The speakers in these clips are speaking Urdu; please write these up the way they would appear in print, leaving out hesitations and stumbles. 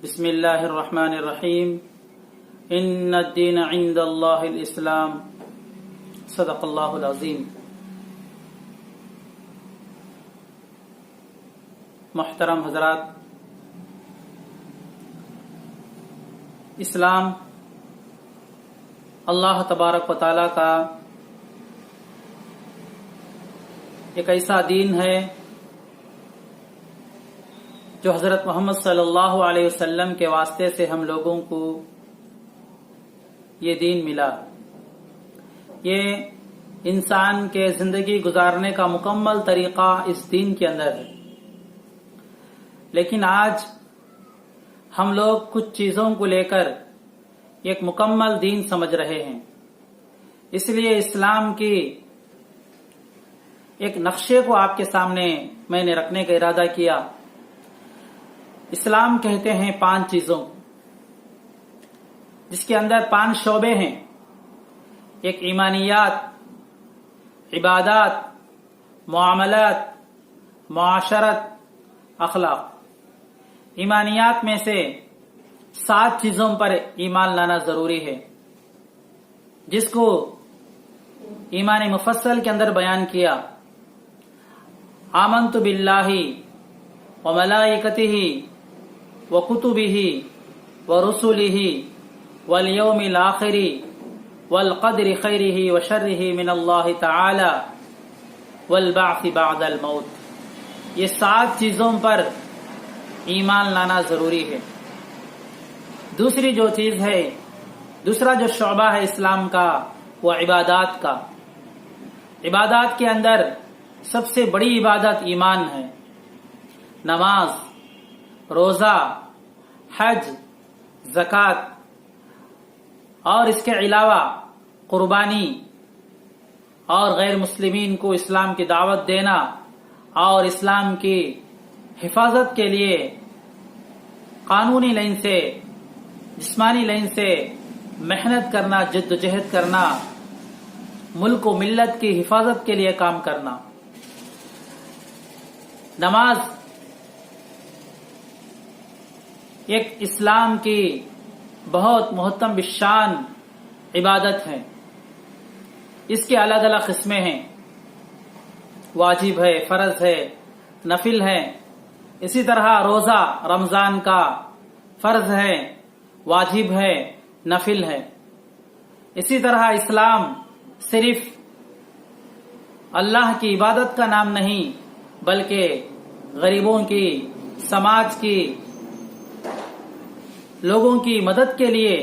بسم اللہ الرحمن الرحیم ان الدین عند اللہ الاسلام صدق اللہ العظیم۔ محترم حضرات، اسلام اللہ تبارک و تعالی کا ایک ایسا دین ہے جو حضرت محمد صلی اللہ علیہ وسلم کے واسطے سے ہم لوگوں کو یہ دین ملا۔ یہ انسان کے زندگی گزارنے کا مکمل طریقہ اس دین کے اندر ہے، لیکن آج ہم لوگ کچھ چیزوں کو لے کر ایک مکمل دین سمجھ رہے ہیں۔ اس لیے اسلام کی ایک نقشے کو آپ کے سامنے میں نے رکھنے کا ارادہ کیا۔ اسلام کہتے ہیں 5 چیزوں، جس کے اندر 5 شعبے ہیں۔ ایک ایمانیات، عبادات، معاملات، معاشرت، اخلاق۔ ایمانیات میں سے 7 چیزوں پر ایمان لانا ضروری ہے، جس کو ایمان مفصل کے اندر بیان کیا۔ آمنت باللہ وملائکتہ وکتبہ ورسلہ والیوم الآخر والقدر خیرہ وشرہ من اللہ تعالی والبعث بعد الموت۔ یہ 7 چیزوں پر ایمان لانا ضروری ہے۔ دوسری جو چیز ہے، دوسرا جو شعبہ ہے اسلام کا، وہ عبادات کا۔ عبادات کے اندر سب سے بڑی عبادت ایمان ہے۔ نماز، روزہ، حج، زکوٰۃ اور اس کے علاوہ قربانی اور غیر مسلمین کو اسلام کی دعوت دینا اور اسلام کی حفاظت کے لیے قانونی لائن سے، جسمانی لائن سے محنت کرنا، جد و جہد کرنا، ملک و ملت کی حفاظت کے لیے کام کرنا۔ نماز ایک اسلام کی بہت محترم بالشان عبادت ہے۔ اس کے الگ الگ قسمیں ہیں، واجب ہے، فرض ہے، نفل ہے۔ اسی طرح روزہ رمضان کا فرض ہے، واجب ہے، نفل ہے۔ اسی طرح اسلام صرف اللہ کی عبادت کا نام نہیں، بلکہ غریبوں کی، سماج کی، لوگوں کی مدد کے لیے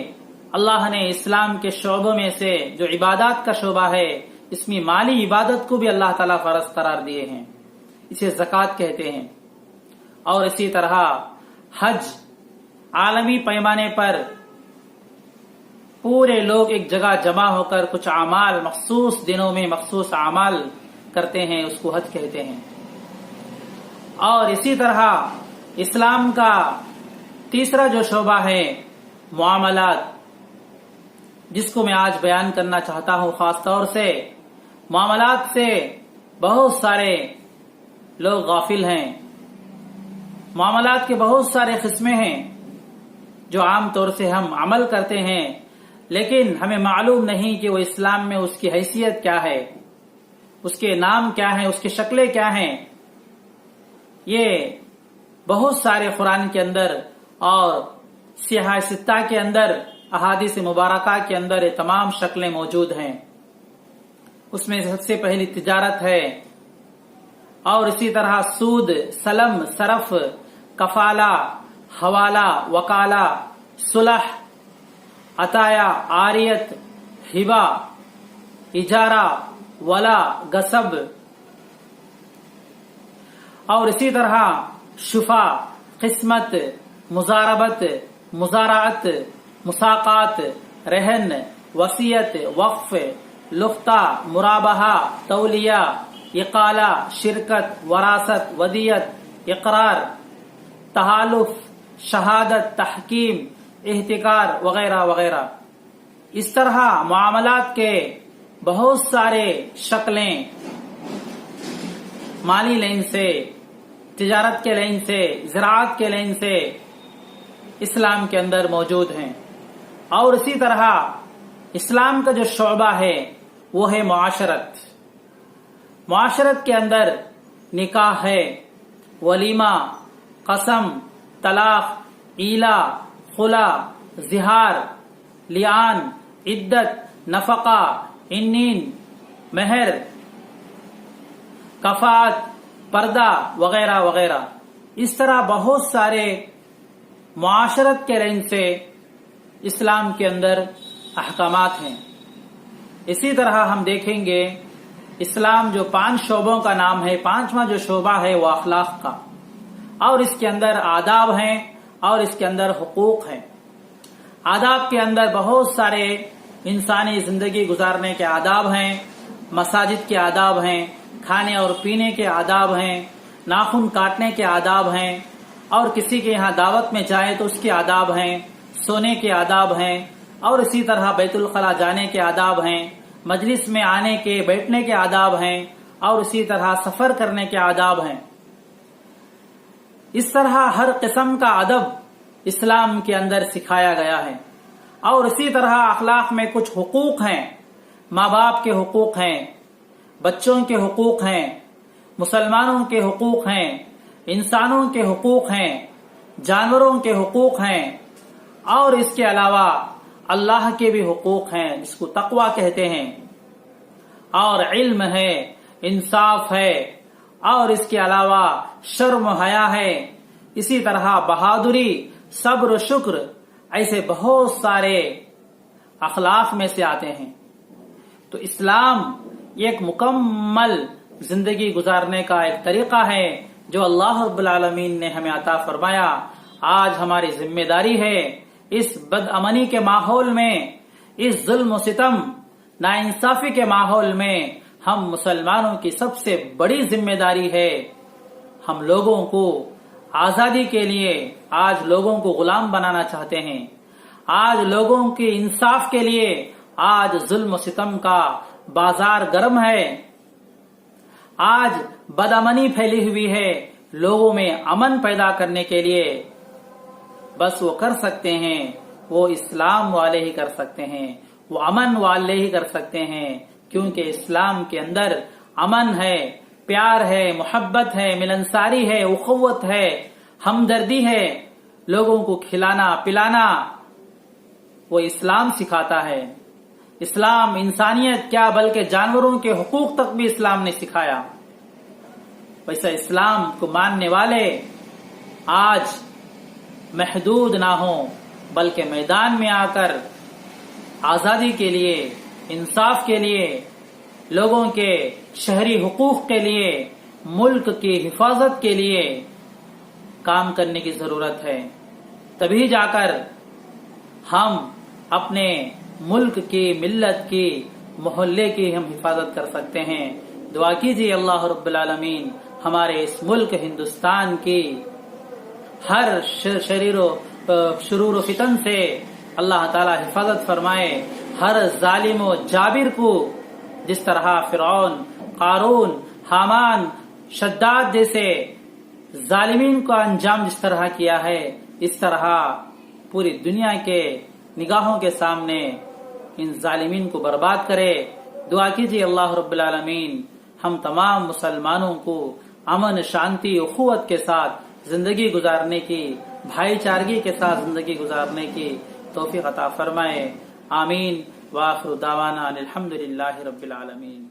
اللہ نے اسلام کے شعبوں میں سے جو عبادات کا شعبہ ہے، اس میں مالی عبادت کو بھی اللہ تعالیٰ فرض قرار دیے ہیں، اسے زکوٰۃ کہتے ہیں۔ اور اسی طرح حج، عالمی پیمانے پر پورے لوگ ایک جگہ جمع ہو کر کچھ اعمال مخصوص دنوں میں مخصوص اعمال کرتے ہیں، اس کو حج کہتے ہیں۔ اور اسی طرح اسلام کا تیسرا جو شعبہ ہے معاملات، جس کو میں آج بیان کرنا چاہتا ہوں خاص طور سے۔ معاملات سے بہت سارے لوگ غافل ہیں۔ معاملات کے بہت سارے قسمیں ہیں جو عام طور سے ہم عمل کرتے ہیں، لیکن ہمیں معلوم نہیں کہ وہ اسلام میں اس کی حیثیت کیا ہے، اس کے نام کیا ہیں، اس کی شکلیں کیا ہیں۔ یہ بہت سارے قرآن کے اندر اور سیاہ ستہ کے اندر، احادیث مبارکہ کے اندر یہ تمام شکلیں موجود ہیں۔ اس میں سب سے پہلی تجارت ہے، اور اسی طرح سود، سلم، صرف، کفالہ، حوالہ، وکالہ، صلح، عطیہ، عاریت، ہبہ، اجارہ، ولا، غصب، اور اسی طرح شفا، قسمت، مزاربت، مزارعت، مساقات، رہن، وصیت، وقف، لقطہ، مرابحہ، تولیہ، اقالہ، شرکت، وراثت، ودیت، اقرار، تحالف، شہادت، تحکیم، احتکار وغیرہ وغیرہ۔ اس طرح معاملات کے بہت سارے شکلیں مالی لائن سے، تجارت کے لائن سے، زراعت کے لائن سے اسلام کے اندر موجود ہیں. اور اسی طرح اسلام کا جو شعبہ ہے وہ ہے معاشرت. معاشرت کے اندر نکاح ہے، ولیمہ، قسم، طلاق، ایلا، خلا، زہار، لیان، عدت، نفقہ، انین، مہر، کفات، پردہ وغیرہ وغیرہ. اس طرح بہت سارے معاشرت کے رنگ سے اسلام کے اندر احکامات ہیں. اسی طرح ہم دیکھیں گے اسلام جو 5 شعبوں کا نام ہے، 5واں جو شعبہ ہے وہ اخلاق کا، اور اس کے اندر آداب ہیں اور اس کے اندر حقوق ہیں. آداب کے اندر بہت سارے انسانی زندگی گزارنے کے آداب ہیں، مساجد کے آداب ہیں، کھانے اور پینے کے آداب ہیں، ناخن کاٹنے کے آداب ہیں، اور کسی کے یہاں دعوت میں جائے تو اس کے آداب ہیں، سونے کے آداب ہیں، اور اسی طرح بیت الخلاء جانے کے آداب ہیں، مجلس میں آنے کے بیٹھنے کے آداب ہیں، اور اسی طرح سفر کرنے کے آداب ہیں. اس طرح ہر قسم کا ادب اسلام کے اندر سکھایا گیا ہے. اور اسی طرح اخلاق میں کچھ حقوق ہیں، ماں باپ کے حقوق ہیں، بچوں کے حقوق ہیں، مسلمانوں کے حقوق ہیں، انسانوں کے حقوق ہیں، جانوروں کے حقوق ہیں، اور اس کے علاوہ اللہ کے بھی حقوق ہیں جس کو تقوی کہتے ہیں، اور علم ہے، انصاف ہے، اور اس کے علاوہ شرم و حیا ہے. اسی طرح بہادری، صبر و شکر، ایسے بہت سارے اخلاق میں سے آتے ہیں. تو اسلام ایک مکمل زندگی گزارنے کا ایک طریقہ ہے جو اللہ رب العالمین نے ہمیں عطا فرمایا. آج ہماری ذمہ داری ہے اس بد امنی کے ماحول میں، اس ظلم و ستم، ناانصافی کے ماحول میں ہم مسلمانوں کی سب سے بڑی ذمہ داری ہے ہم لوگوں کو آزادی کے لیے، آج لوگوں کو غلام بنانا چاہتے ہیں، آج لوگوں کے انصاف کے لیے آج ظلم و ستم کا بازار گرم ہے، آج بد امنی پھیلی ہوئی ہے. لوگوں میں امن پیدا کرنے کے لیے بس وہ کر سکتے ہیں، وہ اسلام والے ہی کر سکتے ہیں، وہ امن والے ہی کر سکتے ہیں، کیونکہ اسلام کے اندر امن ہے، پیار ہے، محبت ہے، ملنساری ہے، اخوت ہے، ہمدردی ہے. لوگوں کو کھلانا پلانا وہ اسلام سکھاتا ہے. اسلام انسانیت کیا بلکہ جانوروں کے حقوق تک بھی اسلام نے سکھایا. ویسا اسلام کو ماننے والے آج محدود نہ ہوں بلکہ میدان میں آ کر آزادی کے لیے، انصاف کے لیے، لوگوں کے شہری حقوق کے لیے، ملک کی حفاظت کے لیے کام کرنے کی ضرورت ہے. تبھی جا کر ہم اپنے ملک کی، ملت کی، محلے کی ہم حفاظت کر سکتے ہیں. دعا کیجیے اللہ رب العالمین ہمارے اس ملک ہندوستان کی ہر شرور و فتن سے اللہ تعالی حفاظت فرمائے. ہر ظالم و جابر کو جس طرح فرعون، قارون، حامان، شداد جیسے ظالمین کا انجام جس طرح کیا ہے، اس طرح پوری دنیا کے نگاہوں کے سامنے ان ظالمین کو برباد کرے. دعا کیجیے اللہ رب العالمین ہم تمام مسلمانوں کو امن، شانتی، اخوت کے ساتھ زندگی گزارنے کی، بھائی چارگی کے ساتھ زندگی گزارنے کی توفیق عطا فرمائے. آمین. وآخر دعوانا الحمدللہ رب العالمین.